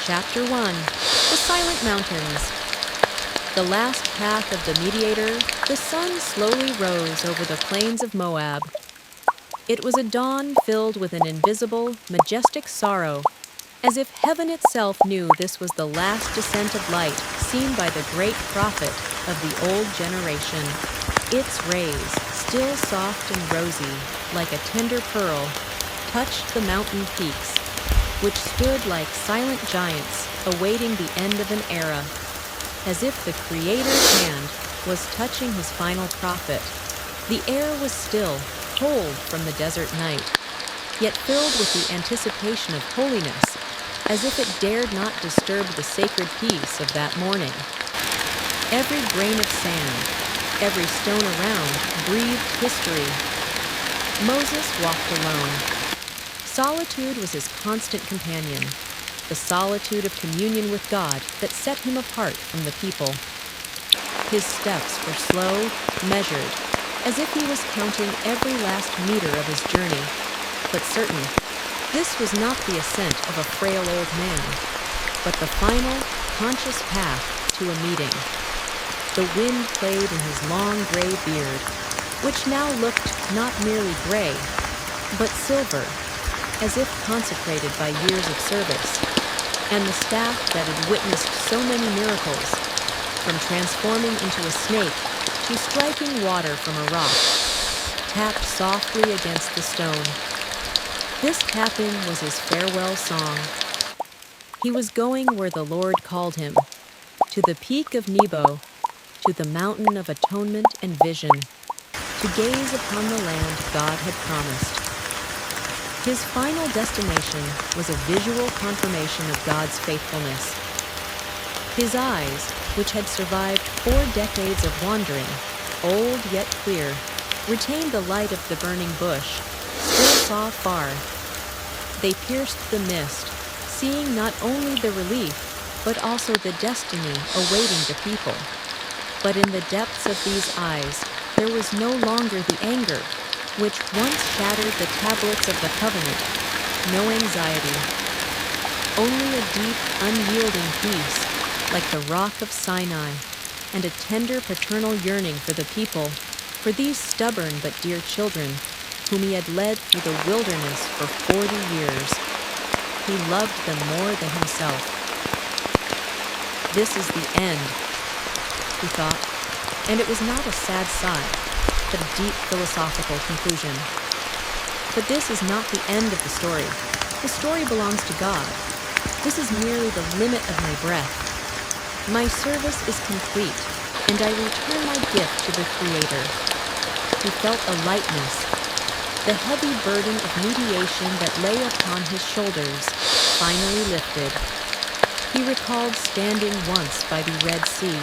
Chapter 1. The Silent Mountains. The last path of the mediator, the sun slowly rose over the plains of Moab. It was a dawn filled with an invisible, majestic sorrow, as if heaven itself knew this was the last descent of light seen by the great prophet of the old generation. Its rays, still soft and rosy, like a tender pearl, touched the mountain peaks, which stood like silent giants awaiting the end of an era, as if the Creator's hand was touching his final prophet. The air was still, cold from the desert night, yet filled with the anticipation of holiness, as if it dared not disturb the sacred peace of that morning. Every grain of sand, every stone around, breathed history. Moses walked alone. Solitude was his constant companion, the solitude of communion with God that set him apart from the people. His steps were slow, measured, as if he was counting every last meter of his journey, but certain. This was not the ascent of a frail old man, but the final, conscious path to a meeting. The wind played in his long gray beard, which now looked not merely gray, but silver, as if consecrated by years of service, and the staff that had witnessed so many miracles, from transforming into a snake to striking water from a rock, tapped softly against the stone. This tapping was his farewell song. He was going where the Lord called him, to the peak of Nebo, to the mountain of atonement and vision, to gaze upon the land God had promised. His final destination was a visual confirmation of God's faithfulness. His eyes, which had survived 4 decades of wandering, old yet clear, retained the light of the burning bush, still saw far. They pierced the mist, seeing not only the relief, but also the destiny awaiting the people. But in the depths of these eyes, there was no longer the anger, which once shattered the tablets of the covenant. No anxiety, only a deep, unyielding peace, like the rock of Sinai, and a tender paternal yearning for the people, for these stubborn but dear children, whom he had led through the wilderness for 40 years. He loved them more than himself. This is the end, he thought, and it was not a sad sigh, but a deep philosophical conclusion. But this is not the end of the story. The story belongs to God. This is merely the limit of my breath. My service is complete, and I return my gift to the Creator. He felt a lightness, the heavy burden of mediation that lay upon his shoulders, finally lifted. He recalled standing once by the Red Sea,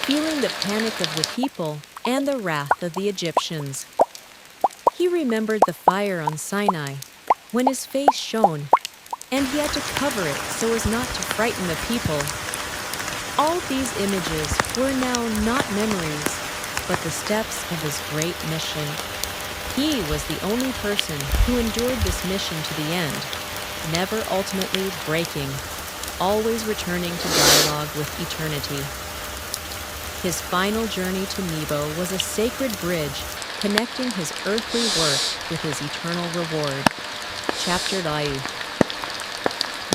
feeling the panic of the people and the wrath of the Egyptians. He remembered the fire on Sinai, when his face shone, and he had to cover it so as not to frighten the people. All these images were now not memories, but the steps of his great mission. He was the only person who endured this mission to the end, never ultimately breaking, always returning to dialogue with eternity. His final journey to Nebo was a sacred bridge connecting his earthly work with his eternal reward. Chapter 2.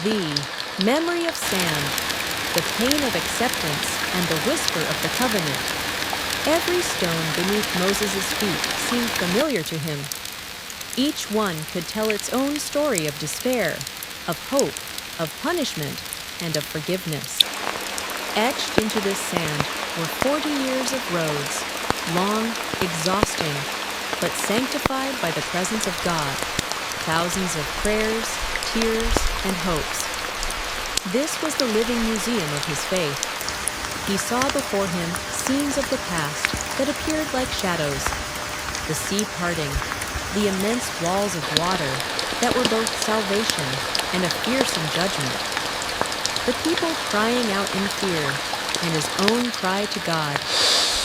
The memory of sand, the pain of acceptance, and the whisper of the covenant. Every stone beneath Moses' feet seemed familiar to him. Each one could tell its own story of despair, of hope, of punishment, and of forgiveness. Etched into this sand were 40 years of roads, long, exhausting, but sanctified by the presence of God, thousands of prayers, tears, and hopes. This was the living museum of his faith. He saw before him scenes of the past that appeared like shadows, the sea parting, the immense walls of water that were both salvation and a fearsome judgment, the people crying out in fear, and his own cry to God,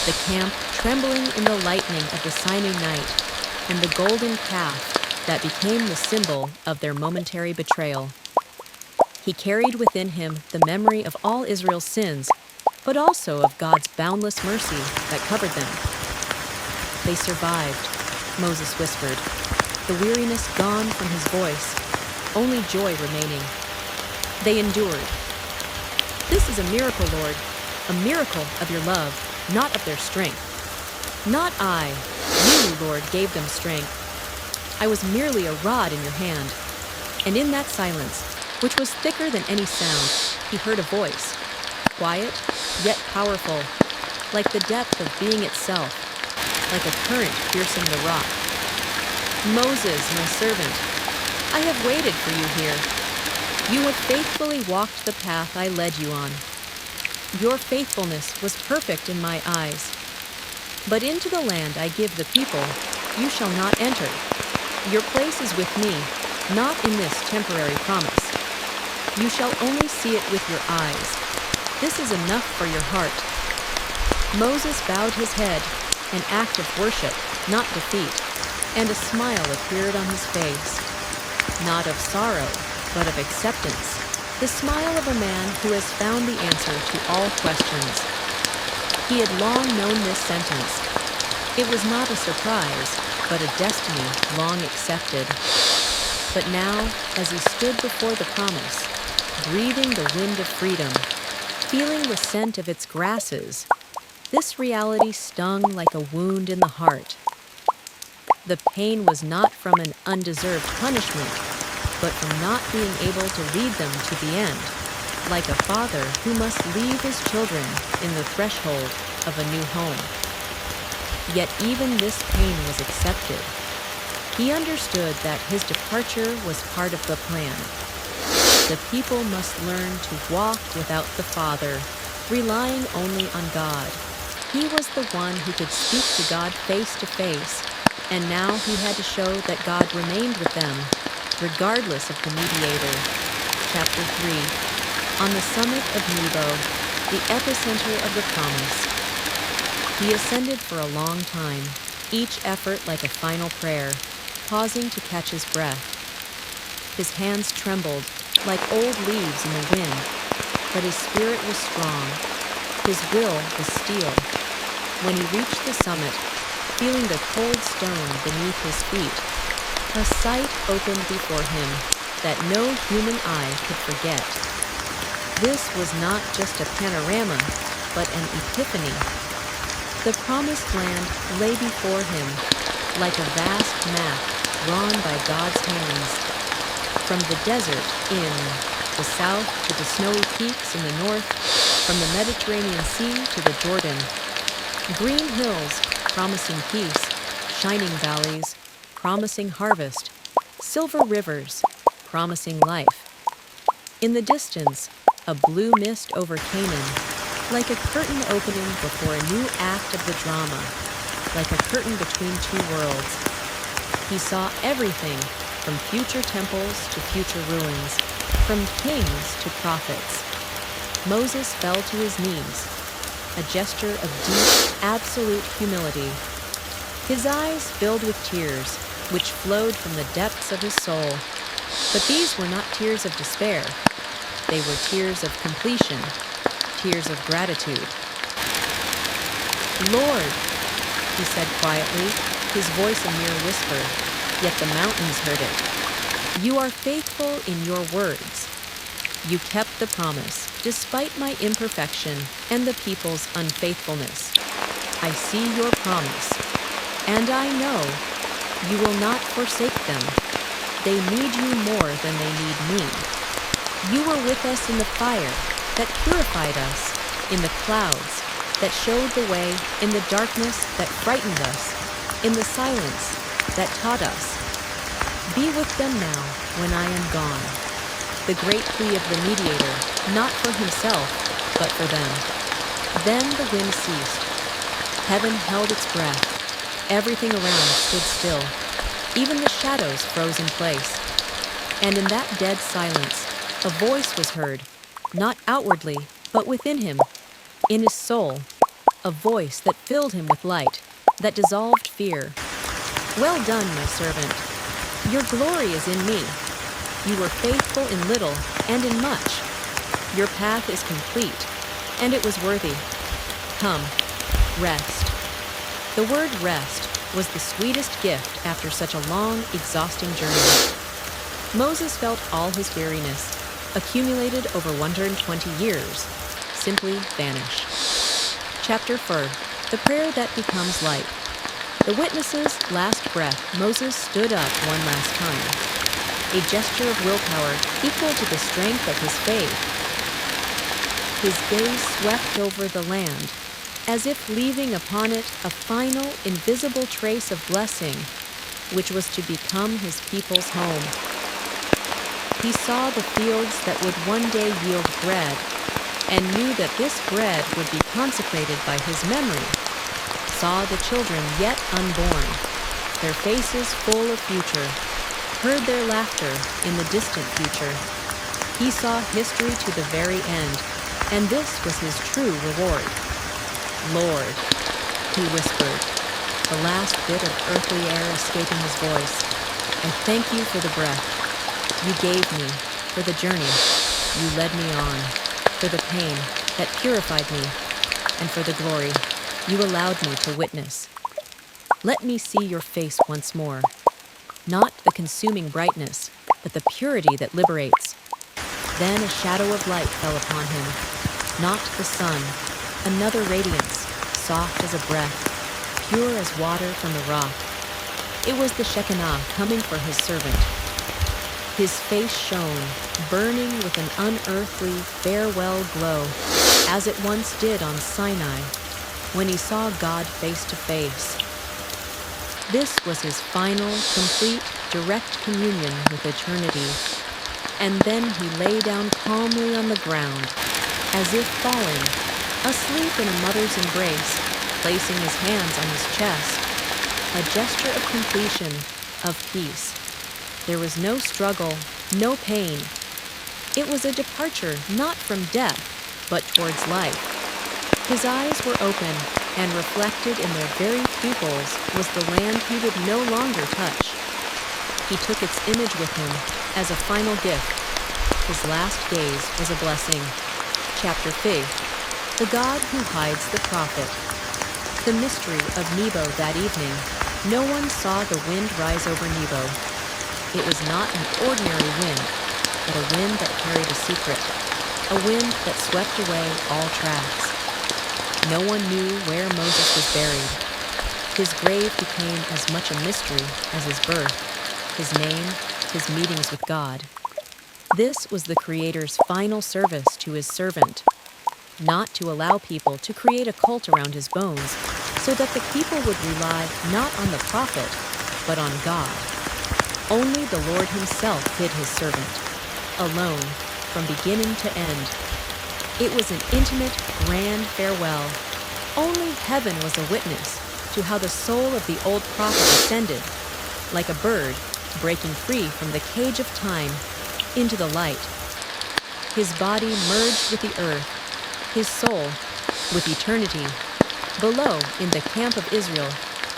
the camp trembling in the lightning of the Sinai night, and the golden calf that became the symbol of their momentary betrayal. He carried within him the memory of all Israel's sins, but also of God's boundless mercy that covered them. They survived, Moses whispered, the weariness gone from his voice, only joy remaining. They endured. This is a miracle, Lord, a miracle of your love, not of their strength. Not I, you, Lord, gave them strength. I was merely a rod in your hand. And in that silence, which was thicker than any sound, he heard a voice, quiet, yet powerful, like the depth of being itself, like a current piercing the rock. Moses, my servant, I have waited for you here. You have faithfully walked the path I led you on. Your faithfulness was perfect in my eyes. But into the land I give the people, you shall not enter. Your place is with me, not in this temporary promise. You shall only see it with your eyes. This is enough for your heart. Moses bowed his head, an act of worship, not defeat, and a smile appeared on his face. Not of sorrow, but of acceptance, the smile of a man who has found the answer to all questions. He had long known this sentence. It was not a surprise, but a destiny long accepted. But now, as he stood before the promise, breathing the wind of freedom, feeling the scent of its grasses, this reality stung like a wound in the heart. The pain was not from an undeserved punishment, but from not being able to lead them to the end, like a father who must leave his children in the threshold of a new home. Yet even this pain was accepted. He understood that his departure was part of the plan. The people must learn to walk without the Father, relying only on God. He was the one who could speak to God face to face, and now he had to show that God remained with them, regardless of the mediator. Chapter 3. On the summit of Nebo, the epicenter of the promise. He ascended for a long time, each effort like a final prayer, pausing to catch his breath. His hands trembled like old leaves in the wind, but his spirit was strong. His will was steel. When he reached the summit, feeling the cold stone beneath his feet, a sight opened before him that no human eye could forget. This was not just a panorama, but an epiphany. The promised land lay before him like a vast map drawn by God's hands. From the desert in the south to the snowy peaks in the north, from the Mediterranean Sea to the Jordan. Green hills promising peace, shining valleys promising harvest, silver rivers promising life. In the distance, a blue mist over Canaan, like a curtain opening before a new act of the drama, like a curtain between two worlds. He saw everything from future temples to future ruins, from kings to prophets. Moses fell to his knees, a gesture of deep, absolute humility. His eyes filled with tears, which flowed from the depths of his soul. But these were not tears of despair. They were tears of completion, tears of gratitude. "Lord," he said quietly, his voice a mere whisper, yet the mountains heard it. "You are faithful in your words. You kept the promise, despite my imperfection and the people's unfaithfulness. I see your promise, and I know you will not forsake them. They need you more than they need me. You were with us in the fire that purified us, in the clouds that showed the way, in the darkness that frightened us, in the silence that taught us. Be with them now when I am gone." The great plea of the mediator, not for himself, but for them. Then the wind ceased. Heaven held its breath. Everything around stood still. Even the shadows froze in place. And in that dead silence, a voice was heard, not outwardly, but within him, in his soul, a voice that filled him with light, that dissolved fear. "Well done, my servant. Your glory is in me. You were faithful in little and in much. Your path is complete, and it was worthy. Come, rest. The word rest was the sweetest gift after such a long, exhausting journey. Moses felt all his weariness, accumulated over 120 years, simply vanish. Chapter 4, the prayer that becomes light. The witness's last breath, Moses stood up one last time, a gesture of willpower equal to the strength of his faith. His gaze swept over the land, as if leaving upon it a final, invisible trace of blessing, which was to become his people's home. He saw the fields that would one day yield bread, and knew that this bread would be consecrated by his memory. Saw the children yet unborn, their faces full of future, heard their laughter in the distant future. He saw history to the very end, and this was his true reward. Lord, he whispered, the last bit of earthly air escaping his voice, I thank you for the breath you gave me, for the journey you led me on, for the pain that purified me, and for the glory you allowed me to witness. Let me see your face once more, not the consuming brightness, but the purity that liberates. Then a shadow of light fell upon him, not the sun, another radiance, soft as a breath, pure as water from the rock. It was the Shekinah coming for his servant. His face shone, burning with an unearthly farewell glow, as it once did on Sinai, when he saw God face to face. This was his final, complete, direct communion with eternity. And then he lay down calmly on the ground, as if falling, asleep in a mother's embrace, placing his hands on his chest, a gesture of completion, of peace. There was no struggle, no pain. It was a departure not from death, but towards life. His eyes were open, and reflected in their very pupils was the land he would no longer touch. He took its image with him as a final gift. His last gaze was a blessing. Chapter 5, the God who hides the prophet. The mystery of Nebo that evening. No one saw the wind rise over Nebo. It was not an ordinary wind, but a wind that carried a secret, a wind that swept away all tracks. No one knew where Moses was buried. His grave became as much a mystery as his birth, his name, his meetings with God. This was the Creator's final service to his servant, not to allow people to create a cult around his bones, so that the people would rely not on the prophet, but on God. Only the Lord himself hid his servant, alone, from beginning to end. It was an intimate, grand farewell. Only heaven was a witness to how the soul of the old prophet ascended, like a bird breaking free from the cage of time into the light. His body merged with the earth, his soul with eternity. Below, in the camp of Israel,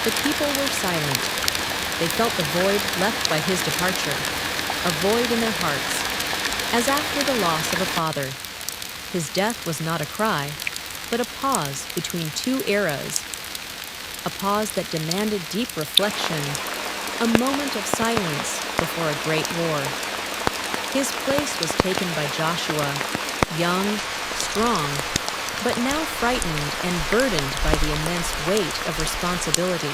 the people were silent. They felt the void left by his departure, a void in their hearts, as after the loss of a father. His death was not a cry, but a pause between two eras, a pause that demanded deep reflection, a moment of silence before a great war. His place was taken by Joshua, young, strong, but now frightened and burdened by the immense weight of responsibility.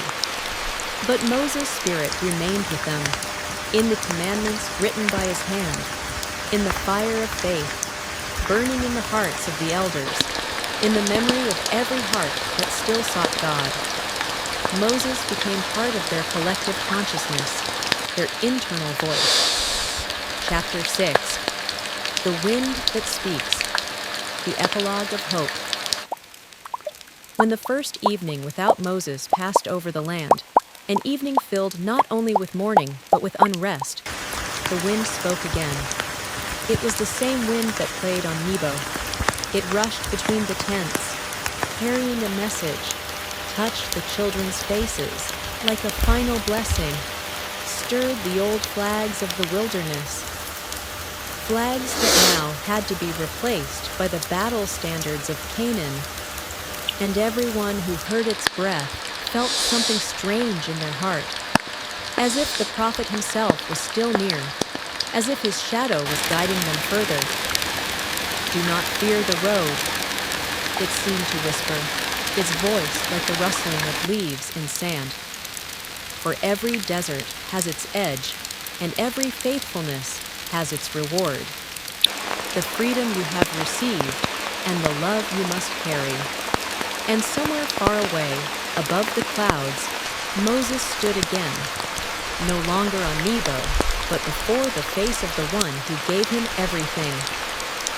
But Moses' spirit remained with them, in the commandments written by his hand, in the fire of faith, burning in the hearts of the elders, in the memory of every heart that still sought God. Moses became part of their collective consciousness, their internal voice. Chapter 6, the wind that speaks, the epilogue of hope. When the first evening without Moses passed over the land, an evening filled not only with mourning, but with unrest, the wind spoke again. It was the same wind that played on Nebo. It rushed between the tents, carrying a message, touched the children's faces like a final blessing, stirred the old flags of the wilderness, flags that now had to be replaced by the battle standards of Canaan, and everyone who heard its breath felt something strange in their heart, as if the prophet himself was still near, as if his shadow was guiding them further. "Do not fear the road," it seemed to whisper, its voice like the rustling of leaves in sand. "For every desert has its edge, and every faithfulness has its reward. The freedom you have received, and the love you must carry." And somewhere far away, above the clouds, Moses stood again, no longer on Nebo, but before the face of the one who gave him everything.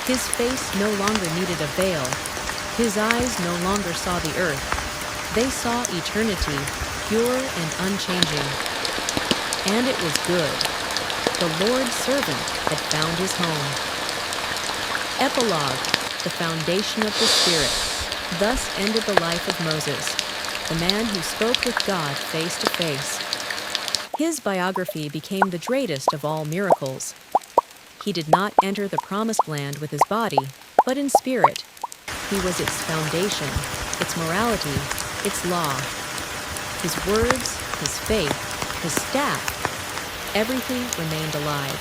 His face no longer needed a veil. His eyes no longer saw the earth. They saw eternity, pure and unchanging. And it was good. The Lord's servant had found his home. Epilogue, the foundation of the Spirit. Thus ended the life of Moses, the man who spoke with God face to face. His biography became the greatest of all miracles. He did not enter the promised land with his body, but in spirit. He was its foundation, its morality, its law. His words, his faith, his staff, everything remained alive.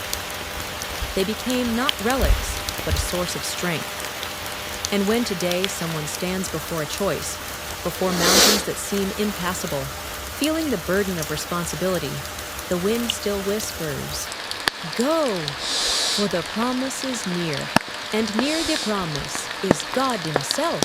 They became not relics, but a source of strength. And when today someone stands before a choice, before mountains that seem impassable, feeling the burden of responsibility, the wind still whispers, "Go, for the promise is near, and near the promise is God Himself."